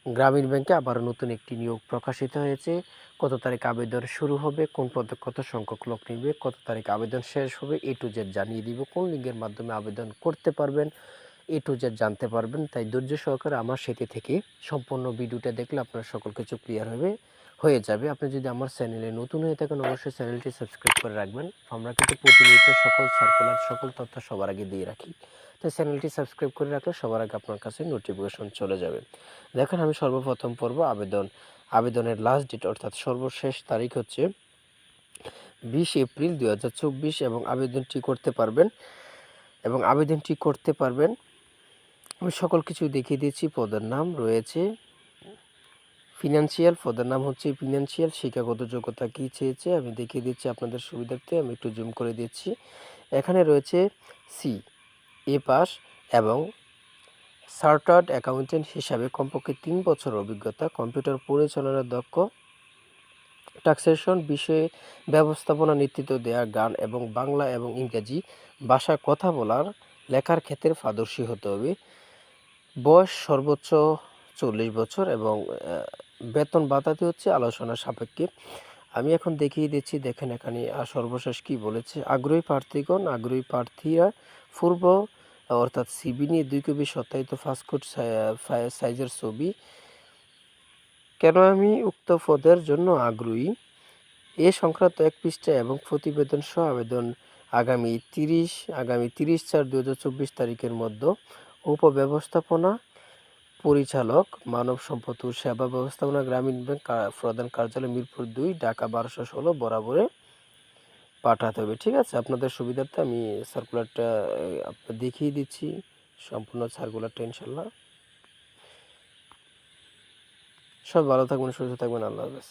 গ্রামীণ ব্যাংকে আবারও নতুন একটি নিয়োগ প্রকাশিত হয়েছে। কত তারিখ আবেদন শুরু হবে, কোন পদে কত সংখ্যক লোক নিবে, কত তারিখ আবেদন শেষ হবে, এ টু জেড জানিয়ে দিব। কোন লিঙ্কের মাধ্যমে আবেদন করতে পারবেন, এ টু জেড জানতে পারবেন। তাই ধৈর্য সহকারে আমার সাথে থেকে সম্পূর্ণ ভিডিওটা দেখলে আপনার সকল কিছু ক্লিয়ার হয়ে যাবে। আপনি যদি আমার চ্যানেলে নতুন হয়ে থাকেন অবশ্যই চ্যানেলটি সাবস্ক্রাইব করে রাখবেন। আমরা কিন্তু প্রতিনিয়ত সকল সার্কুলার সকল তথ্য সবার আগে দিয়ে রাখি। তো চ্যানেলটি সাবস্ক্রাইব করে রাখলে সবার আগে আপনার কাছে নোটিফিকেশন চলে যাবে। দেখেন, আমি সর্বপ্রথম পড়ব আবেদনের লাস্ট ডেট অর্থাৎ সর্বশেষ তারিখ হচ্ছে 20 এপ্রিল 2024 এবং আবেদনটি করতে পারবেন। আমি সকল কিছু দেখিয়ে দিচ্ছি। পদের নাম রয়েছে ফিনান্সিয়াল, পদের নাম হচ্ছে ফিনান্সিয়াল। শিক্ষাগত যোগ্যতা কী চেয়েছে আমি দেখিয়ে দিচ্ছি আপনাদের সুবিধার্থে। আমি একটু জুম করে দিচ্ছি। এখানে রয়েছে CA পাস এবং চার্টার্ড অ্যাকাউন্ট্যান্ট হিসাবে কমপক্ষে 3 বছর অভিজ্ঞতা, কম্পিউটার পরিচালনার দক্ষ, ট্যাক্সেশন বিষয়ে ব্যবস্থাপনা নেতৃত্ব দেওয়া, গান এবং বাংলা এবং ইংরেজি ভাষায় কথা বলার লেখার ক্ষেত্রে পারদর্শী হতে হবে। বয়স সর্বোচ্চ 40 বছর এবং বেতন ভাতাটি হচ্ছে আলোচনা সাপেক্ষে। আমি এখন দেখিয়ে দিচ্ছি। দেখেন এখানে সর্বশেষ কি বলেছে। আগ্রহী প্রার্থীরা পূর্ব অর্থাৎ সিবি নিয়ে 2 কপি সত্যায়িত পাসপোর্ট সাইজের ছবি। কেন আমি উক্ত পদের জন্য আগ্রহী এ সংক্রান্ত 1 পৃষ্ঠা এবং প্রতিবেদন সহ আবেদন আগামী 30/4/2024 তারিখের মধ্যে উপব্যবস্থাপনা পরিচালক, মানব সম্পদ ও সেবা ব্যবস্থাপনা, গ্রামীণ ব্যাংক, প্রধান কার্যালয়, মিরপুর 2, ঢাকা 1216 বরাবরে পাঠাতে হবে। ঠিক আছে, আপনাদের সুবিধার্থে আমি সার্কুলারটা দেখিয়ে দিচ্ছি, সম্পূর্ণ সার্কুলারটা ইনশাল্লাহ। সব ভালো থাকবেন, সুস্থ থাকবেন। আল্লাহ হাফেজ।